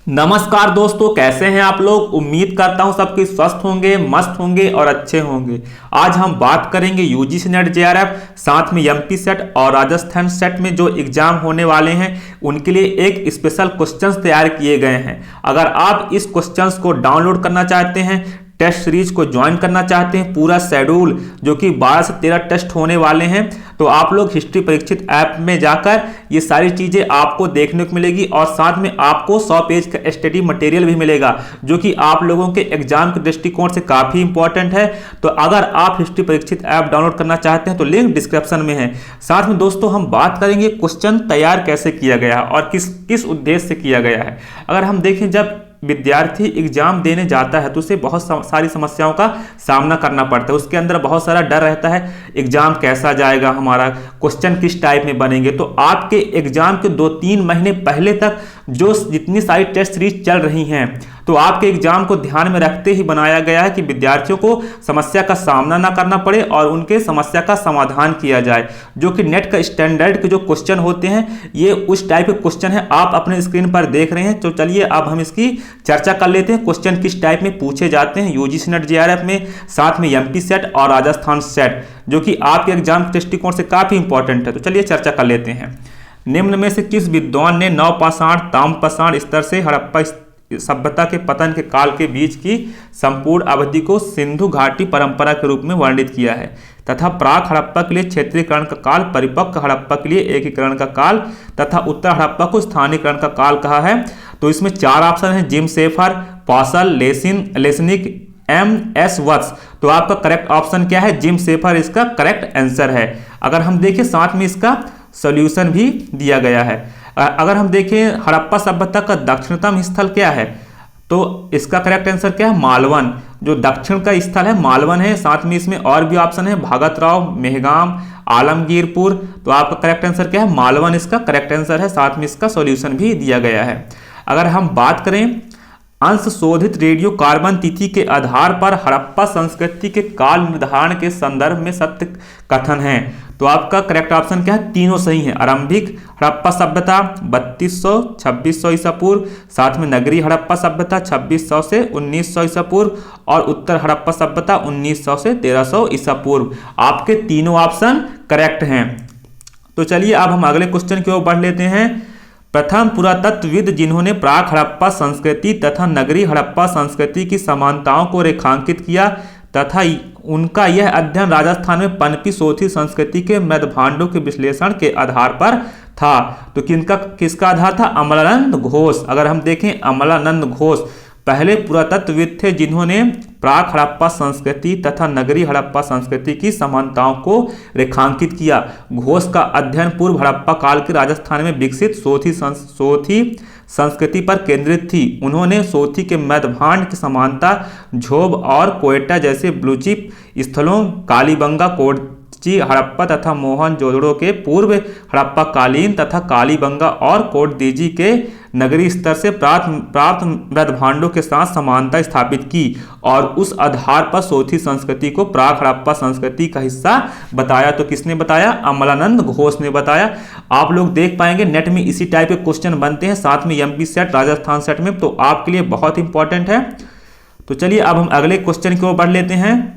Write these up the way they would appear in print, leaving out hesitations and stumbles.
नमस्कार दोस्तों, कैसे हैं आप लोग। उम्मीद करता हूं सबके स्वस्थ होंगे, मस्त होंगे और अच्छे होंगे। आज हम बात करेंगे यूजीसी नेट जेआरएफ, साथ में एमपी सेट और राजस्थान सेट में जो एग्जाम होने वाले हैं उनके लिए एक स्पेशल क्वेश्चंस तैयार किए गए हैं। अगर आप इस क्वेश्चंस को डाउनलोड करना चाहते हैं, टेस्ट सीरीज को ज्वाइन करना चाहते हैं, पूरा शेड्यूल जो कि 12 से 13 टेस्ट होने वाले हैं, तो आप लोग हिस्ट्री परीक्षित ऐप में जाकर ये सारी चीज़ें आपको देखने को मिलेगी और साथ में आपको 100 पेज का स्टडी मटेरियल भी मिलेगा जो कि आप लोगों के एग्जाम के दृष्टिकोण से काफ़ी इंपॉर्टेंट है। तो अगर आप हिस्ट्री परीक्षित ऐप डाउनलोड करना चाहते हैं तो लिंक डिस्क्रिप्शन में है। साथ में दोस्तों हम बात करेंगे क्वेश्चन तैयार कैसे किया गया और किस किस उद्देश्य से किया गया है। अगर हम देखें, जब विद्यार्थी एग्जाम देने जाता है तो उसे बहुत सारी समस्याओं का सामना करना पड़ता है। उसके अंदर बहुत सारा डर रहता है, एग्जाम कैसा जाएगा, हमारा क्वेश्चन किस टाइप में बनेंगे। तो आपके एग्जाम के 2-3 महीने पहले तक जो जितनी सारी टेस्ट सीरीज चल रही हैं, तो आपके एग्जाम को ध्यान में रखते ही बनाया गया है कि विद्यार्थियों को समस्या का सामना ना करना पड़े और उनके समस्या का समाधान किया जाए। जो कि नेट का स्टैंडर्ड के जो क्वेश्चन होते हैं, ये उस टाइप के क्वेश्चन है आप अपने स्क्रीन पर देख रहे हैं। तो चलिए अब हम इसकी चर्चा कर लेते हैं, क्वेश्चन किस टाइप में पूछे जाते हैं यूजीसी नेट जेआरएफ में, साथ में एमपी सेट और राजस्थान सेट, जो कि आपके एग्जाम के दृष्टिकोण से काफी इंपॉर्टेंट है। तो चलिए चर्चा कर लेते हैं। निम्न में से किस विद्वान ने नवपाषाण ताम्रपाषाण स्तर से हड़प्पा सभ्यता के पतन के काल के बीच की संपूर्ण अवधि को सिंधु घाटी परंपरा के रूप में वर्णित किया है, तथा प्राक हड़प्पा के लिए क्षेत्रीकरण का काल, परिपक्व हड़प्पा के लिए एकीकरण का काल तथा उत्तर हड़प्पा को स्थानीयकरण का काल कहा है। तो इसमें 4 ऑप्शन है, जिम शेफर, पॉसल, लेसनिक, एम.एस. वत्स। तो आपका करेक्ट ऑप्शन क्या है? जिम शेफर इसका करेक्ट आंसर है। अगर हम देखें साथ में इसका सॉल्यूशन भी दिया गया है। अगर हम देखें हड़प्पा सभ्यता का दक्षिणतम स्थल क्या है, तो इसका करेक्ट आंसर क्या है? मालवन। जो दक्षिण का स्थल है मालवन है। साथ में इसमें और भी ऑप्शन है, भगतराव, मेहगाम, आलमगीरपुर। तो आपका करेक्ट आंसर क्या है? मालवन इसका करेक्ट आंसर है। साथ में इसका सॉल्यूशन भी दिया गया है। अगर हम बात करें अंश शोधित रेडियो कार्बन तिथि के आधार पर हड़प्पा संस्कृति के काल निर्धारण के संदर्भ में सत्य कथन है, तो आपका करेक्ट ऑप्शन क्या है? तीनों सही है। आरंभिक हड़प्पा सभ्यता 3200-2600 ईसा पूर्व, साथ में नगरी हड़प्पा सभ्यता 2600 से 1900 ईसा पूर्व और उत्तर हड़प्पा सभ्यता 1900 से 1300 ईसा पूर्व। आपके तीनों ऑप्शन करेक्ट हैं। तो चलिए अब हम अगले क्वेश्चन की ओर बढ़ लेते हैं। प्रथम पुरातत्वविद जिन्होंने प्राक हड़प्पा संस्कृति तथा नगरी हड़प्पा संस्कृति की समानताओं को रेखांकित किया तथा उनका यह अध्ययन राजस्थान में पनपी सोथी संस्कृति के मृदभांडों के विश्लेषण के आधार पर था, तो किसका आधार था? अमलानंद घोष। अगर हम देखें, अमलानंद घोष पहले पुरातत्वविद थे जिन्होंने प्राक हड़प्पा संस्कृति तथा नगरी हड़प्पा संस्कृति की समानताओं को रेखांकित किया। घोष का अध्ययन पूर्व हड़प्पा काल के राजस्थान में विकसित सोथी संस्कृति पर केंद्रित थी। उन्होंने सोथी के मृदभांड की समानता झोब और कोयटा जैसे ब्लूचिप स्थलों, कालीबंगा, कोच्चि हड़प्पा तथा मोहनजोदड़ो के पूर्व हड़प्पा कालीन तथा कालीबंगा और कोटदीजी के नगरी स्तर से प्राप्त मृदभांडों के साथ समानता स्थापित की और उस आधार पर सोथी संस्कृति को प्राक हड़प्पा संस्कृति का हिस्सा बताया। तो किसने बताया? अमलानंद घोष ने बताया। आप लोग देख पाएंगे नेट में इसी टाइप के क्वेश्चन बनते हैं, साथ में एमपी सेट, राजस्थान सेट में, तो आपके लिए बहुत इंपॉर्टेंट है। तो चलिए अब हम अगले क्वेश्चन की ओर बढ़ लेते हैं।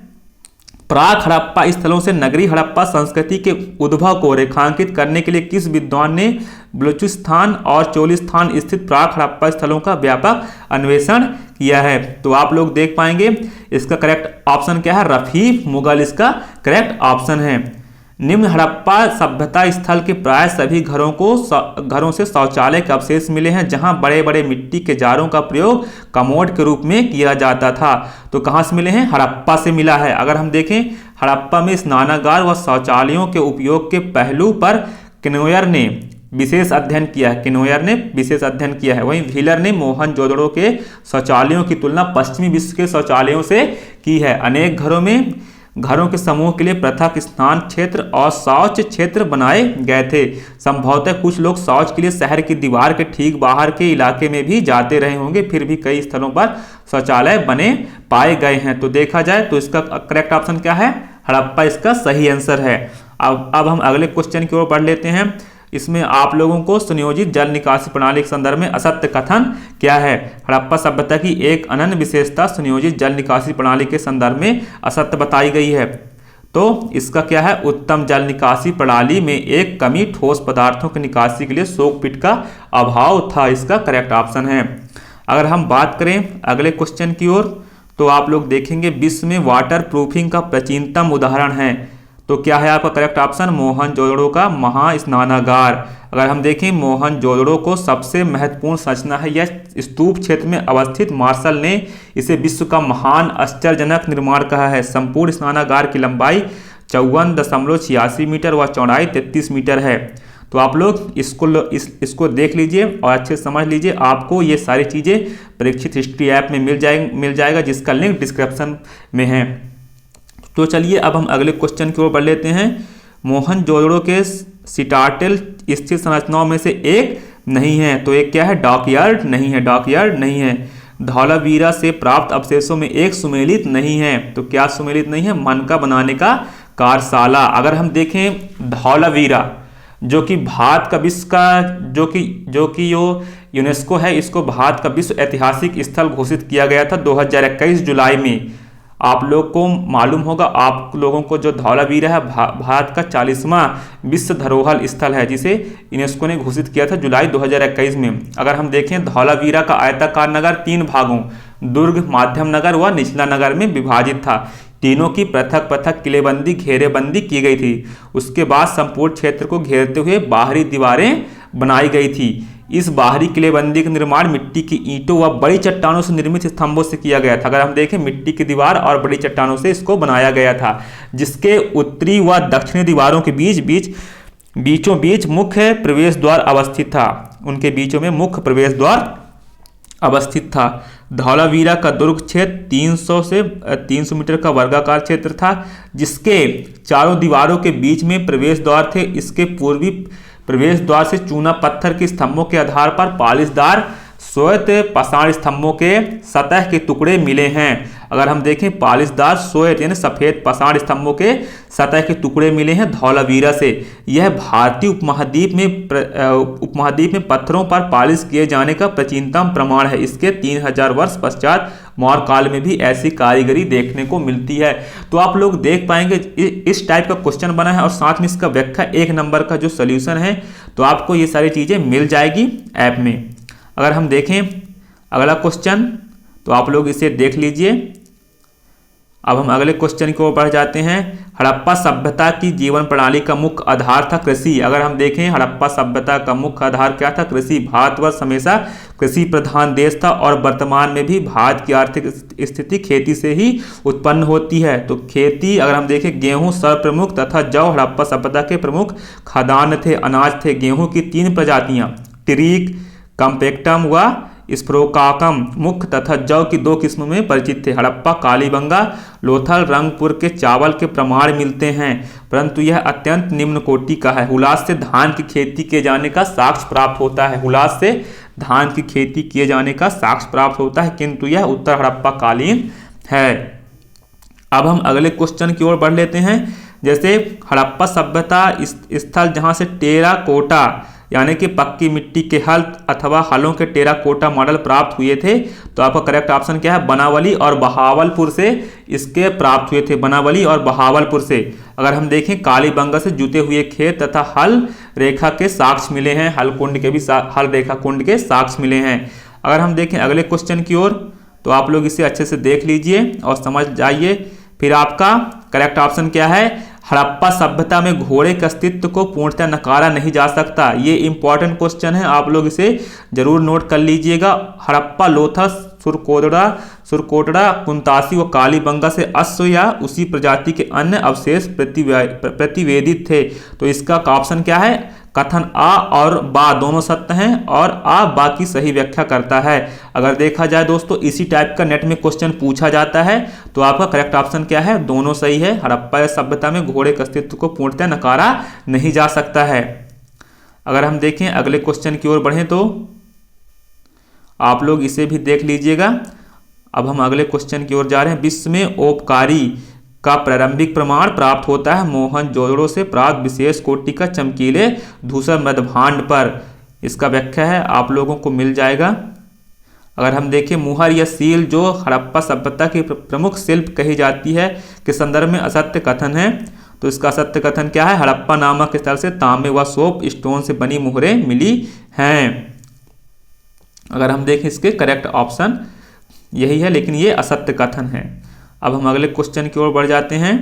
प्राक हड़प्पा स्थलों से नगरी हड़प्पा संस्कृति के उद्भव को रेखांकित करने के लिए किस विद्वान ने बलूचिस्तान और चोलिस्तान स्थित प्राक हड़प्पा स्थलों का व्यापक अन्वेषण किया है? तो आप लोग देख पाएंगे इसका करेक्ट ऑप्शन क्या है? रफीक मुगल इसका करेक्ट ऑप्शन है। निम्न हड़प्पा सभ्यता स्थल के प्राय सभी घरों से शौचालय के अवशेष मिले हैं जहां बड़े बड़े मिट्टी के जारों का प्रयोग कमोड के रूप में किया जाता था। तो कहां से मिले हैं? हड़प्पा से मिला है। अगर हम देखें, हड़प्पा में स्नानागार व शौचालयों के उपयोग के पहलू पर किनोयर ने विशेष अध्ययन किया है। वहीं व्हीलर ने मोहनजोदड़ो के शौचालयों की तुलना पश्चिमी विश्व के शौचालयों से की है। अनेक घरों के समूह के लिए पृथक स्नान क्षेत्र और शौच क्षेत्र बनाए गए थे। संभवतः कुछ लोग शौच के लिए शहर की दीवार के ठीक बाहर के इलाके में भी जाते रहे होंगे, फिर भी कई स्थलों पर शौचालय बने पाए गए हैं। तो देखा जाए तो इसका करेक्ट ऑप्शन क्या है? हड़प्पा इसका सही आंसर है। अब हम अगले क्वेश्चन की ओर बढ़ लेते हैं। इसमें आप लोगों को सुनियोजित जल निकासी प्रणाली के संदर्भ में असत्य कथन क्या है। हड़प्पा सभ्यता की एक अनन्य विशेषता सुनियोजित जल निकासी प्रणाली के संदर्भ में असत्य बताई गई है। तो इसका क्या है, उत्तम जल निकासी प्रणाली में एक कमी ठोस पदार्थों की निकासी के लिए सोक पिट का अभाव था। इसका करेक्ट ऑप्शन है। अगर हम बात करें अगले क्वेश्चन की ओर, तो आप लोग देखेंगे विश्व में वाटर प्रूफिंग का प्राचीनतम उदाहरण है। तो क्या है आपका करेक्ट ऑप्शन, मोहनजोदड़ो का महास्नानागार। अगर हम देखें मोहनजोदड़ो को सबसे महत्वपूर्ण संरचना है यह स्तूप क्षेत्र में अवस्थित। मार्शल ने इसे विश्व का महान आश्चर्यजनक निर्माण कहा है। संपूर्ण स्नानागार की लंबाई 54.86 मीटर व चौड़ाई 33 मीटर है। तो आप लोग इसको देख लीजिए और अच्छे से समझ लीजिए। आपको ये सारी चीज़ें परीक्षित हिस्ट्री ऐप में मिल जाएगा जिसका लिंक डिस्क्रिप्शन में है। तो चलिए अब हम अगले क्वेश्चन की ओर बढ़ लेते हैं। मोहनजोदड़ो के सिटाडेल स्थित संरचनाओं में से एक नहीं है। तो एक क्या है, डॉकयार्ड नहीं है, डॉकयार्ड नहीं है। धौलावीरा से प्राप्त अवशेषों में एक सुमेलित नहीं है। तो क्या सुमेलित नहीं है, मनका बनाने का कार्यशाला। अगर हम देखें धौलावीरा जो कि भारत का विश्व का जो कि यूनेस्को है, इसको भारत का विश्व ऐतिहासिक स्थल घोषित किया गया था 2021 जुलाई में। आप लोग को मालूम होगा, आप लोगों को जो धौलावीरा है भारत का 40वां विश्व धरोहर स्थल है जिसे यूनेस्को ने घोषित किया था जुलाई 2021 में। अगर हम देखें धौलावीरा का आयताकार नगर 3 भागों दुर्ग, माध्यम नगर व निचला नगर में विभाजित था। तीनों की पृथक पृथक किलेबंदी घेरेबंदी की गई थी। उसके बाद संपूर्ण क्षेत्र को घेरते हुए बाहरी दीवारें बनाई गई थी। इस बाहरी किलेबंदी का निर्माण मिट्टी की ईंटों व बड़ी चट्टानों से निर्मित स्तंभों से किया गया था। अगर हम देखें मिट्टी की दीवार और बड़ी चट्टानों से इसको बनाया गया था, जिसके उत्तरी व दक्षिणी दीवारों के बीचों बीच मुख्य प्रवेश द्वार अवस्थित था। उनके बीचों में मुख्य प्रवेश द्वार अवस्थित था। धौलावीरा का दुर्ग क्षेत्र 300 से 300 मीटर का वर्गाकार क्षेत्र था, जिसके चारों दीवारों के बीच में प्रवेश द्वार थे। इसके पूर्वी प्रवेश द्वार से चूना पत्थर के स्तंभों के आधार पर पालिशदार श्वेत पाषाण स्तंभों के सतह के टुकड़े मिले हैं। अगर हम देखें पालिशदार श्वेत यानी सफेद पाषाण स्तंभों के सतह के टुकड़े मिले हैं धौलावीरा से। यह भारतीय उपमहाद्वीप में पत्थरों पर पालिश किए जाने का प्राचीनतम प्रमाण है। इसके 3000 वर्ष पश्चात मौर्य काल में भी ऐसी कारीगरी देखने को मिलती है। तो आप लोग देख पाएंगे इस टाइप का क्वेश्चन बना है और साथ में इसका व्याख्या 1 नंबर का जो सोल्यूशन है, तो आपको ये सारी चीजें मिल जाएगी ऐप में। अगर हम देखें अगला क्वेश्चन, तो आप लोग इसे देख लीजिए। अब हम अगले क्वेश्चन की ओर बढ़ जाते हैं। हड़प्पा सभ्यता की जीवन प्रणाली का मुख्य आधार था कृषि। अगर हम देखें हड़प्पा सभ्यता का मुख्य आधार क्या था, कृषि। भारतवर्ष हमेशा कृषि प्रधान देश था और वर्तमान में भी भारत की आर्थिक स्थिति खेती से ही उत्पन्न होती है। तो खेती, अगर हम देखें गेहूं सर्वप्रमुख तथा जौ हड़प्पा सभ्यता के प्रमुख खाद्यान्न थे, अनाज थे। गेहूं की 3 प्रजातियां टिरीक, कम्पेक्टम व स्प्रोकाकम मुख्य तथा जौ की 2 किस्मों में परिचित थे। हड़प्पा, कालीबंगा, लोथल, रंगपुर के चावल के प्रमाण मिलते हैं, परंतु यह अत्यंत निम्न कोटि का है। हुलास से धान की खेती किए जाने का साक्ष्य प्राप्त होता है। हुलास से धान की खेती किए जाने का साक्ष्य प्राप्त होता है, किंतु यह उत्तर हड़प्पा कालीन है। अब हम अगले क्वेश्चन की ओर बढ़ लेते हैं। जैसे हड़प्पा सभ्यता स्थल जहां से टेराकोटा यानी कि पक्की मिट्टी के हल अथवा हलों के टेराकोटा मॉडल प्राप्त हुए थे। तो आपका करेक्ट ऑप्शन क्या है, बनावली और बहावलपुर से इसके प्राप्त हुए थे। बनावली और बहावलपुर से। अगर हम देखें कालीबंगा से जुते हुए खेत तथा हल रेखा के साक्ष्य मिले हैं। हल रेखा कुंड के साक्ष्य मिले हैं। अगर हम देखें अगले क्वेश्चन की ओर, तो आप लोग इसे अच्छे से देख लीजिए और समझ जाइए। फिर आपका करेक्ट ऑप्शन क्या है, हड़प्पा सभ्यता में घोड़े के अस्तित्व को पूर्णतः नकारा नहीं जा सकता। ये इंपॉर्टेंट क्वेश्चन है, आप लोग इसे जरूर नोट कर लीजिएगा। हड़प्पा, लोथल, सुरकोटड़ा, कुंतासी व कालीबंगा से अश्व या उसी प्रजाति के अन्य अवशेष प्रतिवेदित थे। तो इसका ऑप्शन क्या है, कथन आ और बा दोनों सत्य हैं और आ बा की सही व्याख्या करता है। अगर देखा जाए दोस्तों इसी टाइप का नेट में क्वेश्चन पूछा जाता है, तो आपका करेक्ट ऑप्शन क्या है, दोनों सही है। हड़प्पा सभ्यता में घोड़े के अस्तित्व को पूर्णतः नकारा नहीं जा सकता है। अगर हम देखें अगले क्वेश्चन की ओर बढ़ें, तो आप लोग इसे भी देख लीजिएगा। अब हम अगले क्वेश्चन की ओर जा रहे हैं। विश्व में औपकारी का प्रारंभिक प्रमाण प्राप्त होता है मोहनजोदड़ो से प्राप्त विशेष कोटि का चमकीले धूसर मृदभांड पर। इसका व्याख्या है आप लोगों को मिल जाएगा। अगर हम देखें मुहर या सील जो हड़प्पा सभ्यता की प्रमुख शिल्प कही जाती है के संदर्भ में असत्य कथन है, तो इसका असत्य कथन क्या है? हड़प्पा नामक स्थल से तांबे व सोप स्टोन से बनी मुहरें मिली हैं। अगर हम देखें इसके करेक्ट ऑप्शन यही है, लेकिन ये असत्य कथन है। अब हम अगले क्वेश्चन की ओर बढ़ जाते हैं।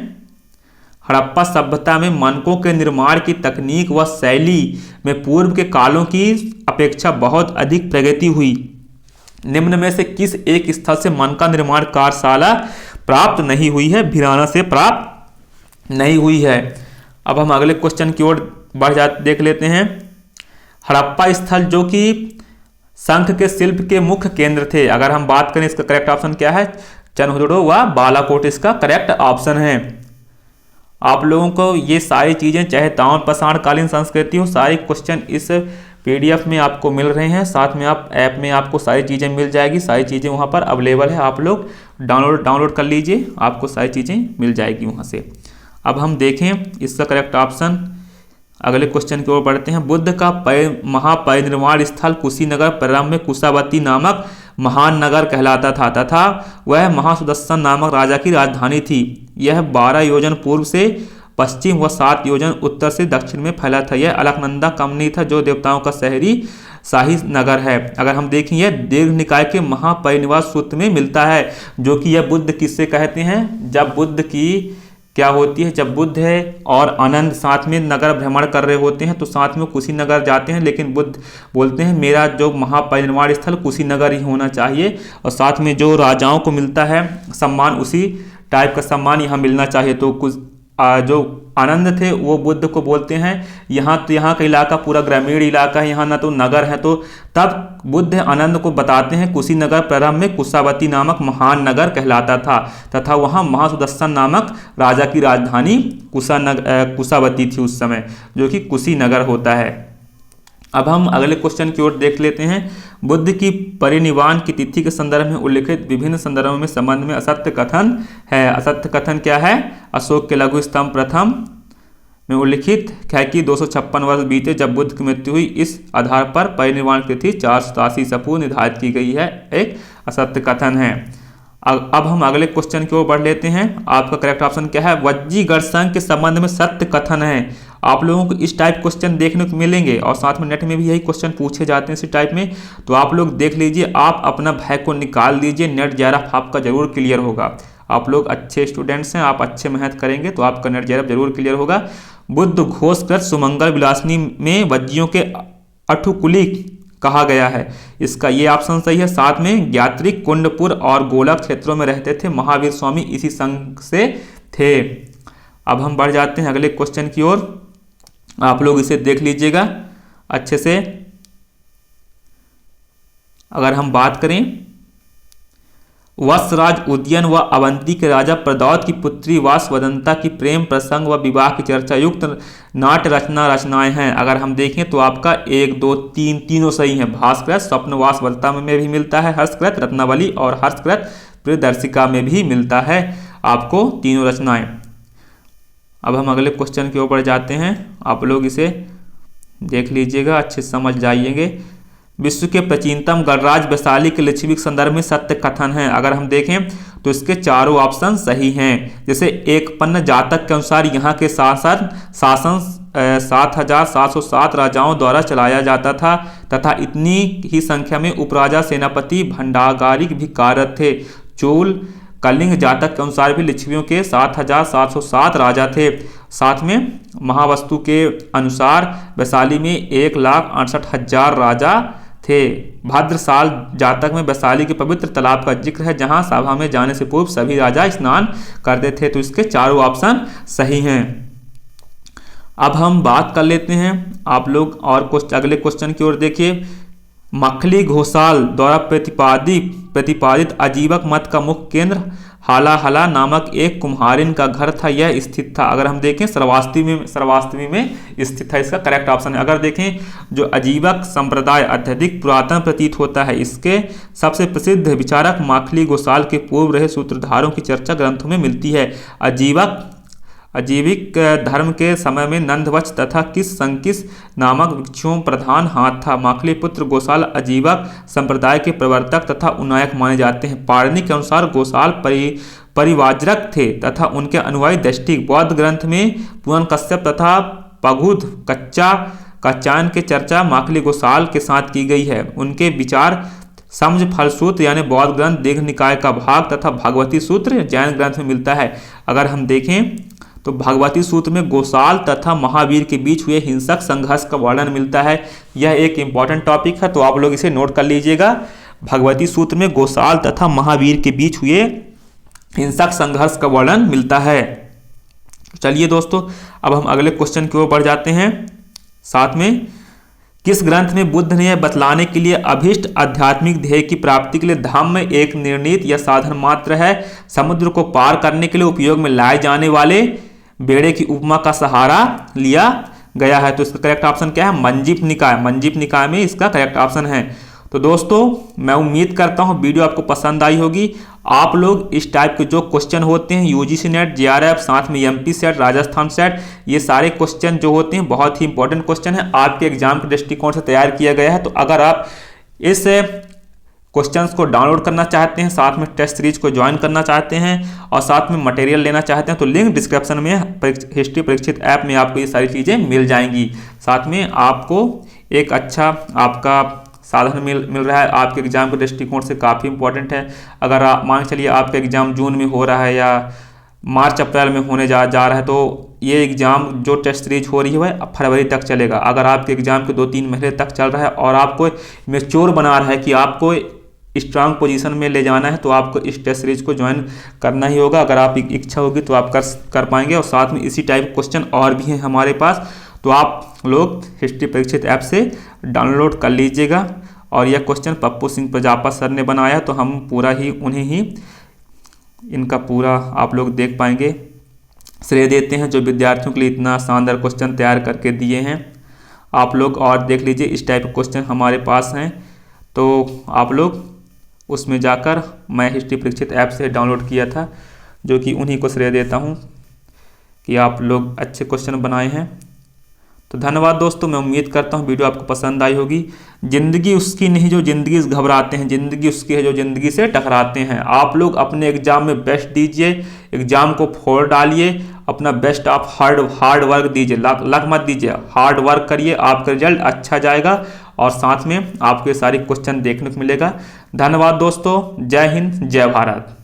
हड़प्पा सभ्यता में मानकों के निर्माण की तकनीक व शैली में पूर्व के कालों की अपेक्षा बहुत अधिक प्रगति हुई। निम्न में से किस एक स्थल से मानक का निर्माण कार्यशाला प्राप्त नहीं हुई है? भिराना से प्राप्त नहीं हुई है। अब हम अगले क्वेश्चन की ओर बढ़ जाते देख लेते हैं। हड़प्पा स्थल जो कि शंख के शिल्प के मुख्य केंद्र थे, अगर हम बात करें इसका करेक्ट ऑप्शन क्या है? चनहुदड़ो व बालाकोट इसका करेक्ट ऑप्शन है। आप लोगों को ये सारी चीजें चाहे ताम्र पाषाण कालीन संस्कृति हो, सारे क्वेश्चन इस पीडीएफ में आपको मिल रहे हैं। साथ में आप ऐप में आपको सारी चीजें मिल जाएगी, सारी चीजें वहां पर अवेलेबल है। आप लोग डाउनलोड कर लीजिए, आपको सारी चीजें मिल जाएगी वहां से। अब हम देखें इसका करेक्ट ऑप्शन, अगले क्वेश्चन की ओर बढ़ते हैं। बुद्ध का महापरिनिर्वाण स्थल कुशीनगर प्रारंभ में कुशावती नामक महान नगर कहलाता था तथा वह महासुदर्शन नामक राजा की राजधानी थी। यह 12 योजन पूर्व से पश्चिम व 7 योजन उत्तर से दक्षिण में फैला था। यह अलकनंदा कमनी था जो देवताओं का शहरी शाही नगर है। अगर हम देखें यह दीर्घ निकाय के महापरिनिर्वाण सूत्र में मिलता है, जो कि यह बुद्ध किससे कहते हैं? जब बुद्ध की क्या होती है, जब बुद्ध है और आनंद साथ में नगर भ्रमण कर रहे होते हैं तो साथ में कुशीनगर जाते हैं, लेकिन बुद्ध बोलते हैं मेरा जो महापरिनिर्वाण स्थल कुशीनगर ही होना चाहिए। और साथ में जो राजाओं को मिलता है सम्मान, उसी टाइप का सम्मान यहाँ मिलना चाहिए। तो जो आनंद थे वो बुद्ध को बोलते हैं यहाँ का इलाका पूरा ग्रामीण इलाका है, यहाँ ना तो नगर है। तो तब बुद्ध आनंद को बताते हैं कुशीनगर प्रारंभ में कुशावती नामक महान नगर कहलाता था तथा वहाँ महासुदर्शन नामक राजा की राजधानी कुशावती थी उस समय, जो कि कुशीनगर होता है। अब हम अगले क्वेश्चन की ओर देख लेते हैं। बुद्ध की परिनिर्वाण की तिथि के संदर्भ में उल्लिखित विभिन्न संदर्भों में संबंध में असत्य कथन है। असत्य कथन क्या है? अशोक के लघु स्तंभ प्रथम में उल्लिखित है कि 256 वर्ष बीते जब बुद्ध की मृत्यु हुई। इस आधार पर परिनिर्वाण की तिथि 487 ईसा पूर्व निर्धारित की गई है, एक असत्य कथन है। अब हम अगले क्वेश्चन की ओर बढ़ लेते हैं। आपका करेक्ट ऑप्शन क्या है? वज्जीगढ़ संघ के संबंध में सत्य कथन है। आप लोगों को इस टाइप क्वेश्चन देखने को मिलेंगे और साथ में नेट में भी यही क्वेश्चन पूछे जाते हैं इसी टाइप में। तो आप लोग देख लीजिए, आप अपना भय को निकाल दीजिए, नेट जेआरएफ आपका जरूर क्लियर होगा। आप लोग अच्छे स्टूडेंट्स हैं, आप अच्छे मेहनत करेंगे तो आपका नेट जेआरएफ जरूर क्लियर होगा। बुद्ध घोषकृत सुमंगल विलासिनी में वज्जियों के अठुकुली कहा गया है, इसका ये ऑप्शन सही है। साथ में ज्ञात्रिक, कुंडपुर और गोलक क्षेत्रों में रहते थे। महावीर स्वामी इसी संघ से थे। अब हम बढ़ जाते हैं अगले क्वेश्चन की ओर, आप लोग इसे देख लीजिएगा अच्छे से। अगर हम बात करें, वत्सराज उदयन व अवंती के राजा प्रदौत की पुत्री वासवदंता की प्रेम प्रसंग व विवाह की चर्चा युक्त नाट्य रचनाएं हैं। अगर हम देखें तो आपका 1, 2, 3 तीनों सही हैं। भास्कृत स्वप्न वासवदंता में भी मिलता है, हर्षकृत रत्नावली और हर्षकृत प्रियदर्शिका में भी मिलता है आपको तीनों रचनाएं। अब हम अगले क्वेश्चन की ओर बढ़ जाते हैं, आप लोग इसे देख लीजिएगा, अच्छे समझ जाइएंगे। विश्व के प्राचीनतम गणराज्य वैशाली के लिच्छवी के संदर्भ में सत्य कथन है। अगर हम देखें तो इसके चारों ऑप्शन सही हैं। जैसे एक पन्न जातक के अनुसार यहाँ के शासन 7,707 राजाओं द्वारा चलाया जाता था तथा इतनी ही संख्या में उपराजा, सेनापति, भंडागारिक भी कार्यरत थे। चोल कलिंग जातक के अनुसार भी लिच्छवियों के 7,707 राजा थे। साथ में महावस्तु के अनुसार वैशाली में 1,68,000 राजा थे। भद्रसाल जातक में वैशाली के पवित्र तालाब का जिक्र है जहां सभा में जाने से पूर्व सभी राजा स्नान करते थे। तो इसके चारों ऑप्शन सही हैं। अब हम बात कर लेते हैं, आप लोग और अगले क्वेश्चन की ओर देखिए। मखली घोषाल द्वारा प्रतिपादित अजीबक मत का मुख्य केंद्र हालाहला नामक एक कुम्हारिन का घर था, यह स्थित था। अगर हम देखें श्रावस्ती में स्थित था, इसका करेक्ट ऑप्शन है। अगर देखें जो अजीबक संप्रदाय अत्यधिक पुरातन प्रतीत होता है, इसके सबसे प्रसिद्ध विचारक मखली घोषाल के पूर्व रहे सूत्रधारों की चर्चा ग्रंथों में मिलती है। अजीविक धर्म के समय में नंदवंश तथा किस नामक भिक्षुओं प्रधान हाथ था। मखली पुत्र घोषाल अजीवक संप्रदाय के प्रवर्तक तथा उन्नायक माने जाते हैं। पाणिनि के अनुसार घोषाल परिवाजरक थे तथा उनके अनुयायी दष्टिक। बौद्ध ग्रंथ में पुनर्कश्यप तथा पगुध कात्यायन के चर्चा मखली घोषाल के साथ की गई है। उनके विचार समझ फलसूत्र यानी बौद्ध ग्रंथ दीर्घ निकाय का भाग तथा भगवती सूत्र जैन ग्रंथ में मिलता है। अगर हम देखें तो भगवती सूत्र में घोषाल तथा महावीर के बीच हुए हिंसक संघर्ष का वर्णन मिलता है। यह एक इंपॉर्टेंट टॉपिक है, तो आप लोग इसे नोट कर लीजिएगा। भगवती सूत्र में घोषाल तथा महावीर के बीच हुए हिंसक संघर्ष का वर्णन मिलता है। चलिए दोस्तों, अब हम अगले क्वेश्चन की ओर बढ़ जाते हैं। साथ में किस ग्रंथ में बुद्ध ने यह बतलाने के लिए अभीष्ट आध्यात्मिक ध्येय की प्राप्ति के लिए धम्म एक निर्णीत या साधन मात्र है, समुद्र को पार करने के लिए उपयोग में लाए जाने वाले बेड़े की उपमा का सहारा लिया गया है? तो इसका करेक्ट ऑप्शन क्या है? मंजीफ निकाय में इसका करेक्ट ऑप्शन है। तो दोस्तों, मैं उम्मीद करता हूं वीडियो आपको पसंद आई होगी। आप लोग इस टाइप के जो क्वेश्चन होते हैं यूजीसी नेट, जेआरएफ, साथ में एमपी सेट, राजस्थान सेट, ये सारे क्वेश्चन जो होते हैं बहुत ही इंपॉर्टेंट क्वेश्चन है, आपके एग्जाम के दृष्टिकोण से तैयार किया गया है। तो अगर आप इस क्वेश्चंस को डाउनलोड करना चाहते हैं, साथ में टेस्ट सीरीज को ज्वाइन करना चाहते हैं और साथ में मटेरियल लेना चाहते हैं, तो लिंक डिस्क्रिप्शन में हिस्ट्री परीक्षित ऐप में आपको ये सारी चीज़ें मिल जाएंगी। साथ में आपको एक अच्छा आपका साधन मिल रहा है, आपके एग्जाम के दृष्टिकोण से काफ़ी इंपॉर्टेंट है। अगर आप मान चलिए आपका एग्जाम जून में हो रहा है या मार्च अप्रैल में होने जा रहा है, तो ये एग्ज़ाम जो टेस्ट सीरीज हो रही है वह फरवरी तक चलेगा। अगर आपके एग्जाम के 2-3 महीने तक चल रहा है और आपको मेच्योर बना रहा है कि आपको स्ट्रांग पोजीशन में ले जाना है, तो आपको इस टेस्ट सीरीज को ज्वाइन करना ही होगा। अगर आप इच्छा होगी तो आप कर पाएंगे। और साथ में इसी टाइप क्वेश्चन और भी हैं हमारे पास, तो आप लोग हिस्ट्री परीक्षित ऐप से डाउनलोड कर लीजिएगा। और यह क्वेश्चन पप्पू सिंह प्रजापत सर ने बनाया, तो हम पूरा ही उन्हें ही इनका पूरा आप लोग देख पाएंगे। श्रेय देते हैं जो विद्यार्थियों के लिए इतना शानदार क्वेश्चन तैयार करके दिए हैं। आप लोग और देख लीजिए, इस टाइप के क्वेश्चन हमारे पास हैं, तो आप लोग उसमें जाकर, मैं हिस्ट्री परीक्षित ऐप से डाउनलोड किया था, जो कि उन्हीं को श्रेय देता हूं कि आप लोग अच्छे क्वेश्चन बनाए हैं। तो धन्यवाद दोस्तों, मैं उम्मीद करता हूं वीडियो आपको पसंद आई होगी। ज़िंदगी उसकी नहीं जो ज़िंदगी से घबराते हैं, ज़िंदगी उसकी है जो ज़िंदगी से टकराते हैं। आप लोग अपने एग्जाम में बेस्ट दीजिए, एग्जाम को फोड़ डालिए, अपना बेस्ट आप हार्ड वर्क दीजिए, लक मत दीजिए, हार्ड वर्क करिए, आपका रिजल्ट अच्छा जाएगा और साथ में आपको ये सारी क्वेश्चन देखने को मिलेगा। धन्यवाद दोस्तों, जय हिंद, जय भारत।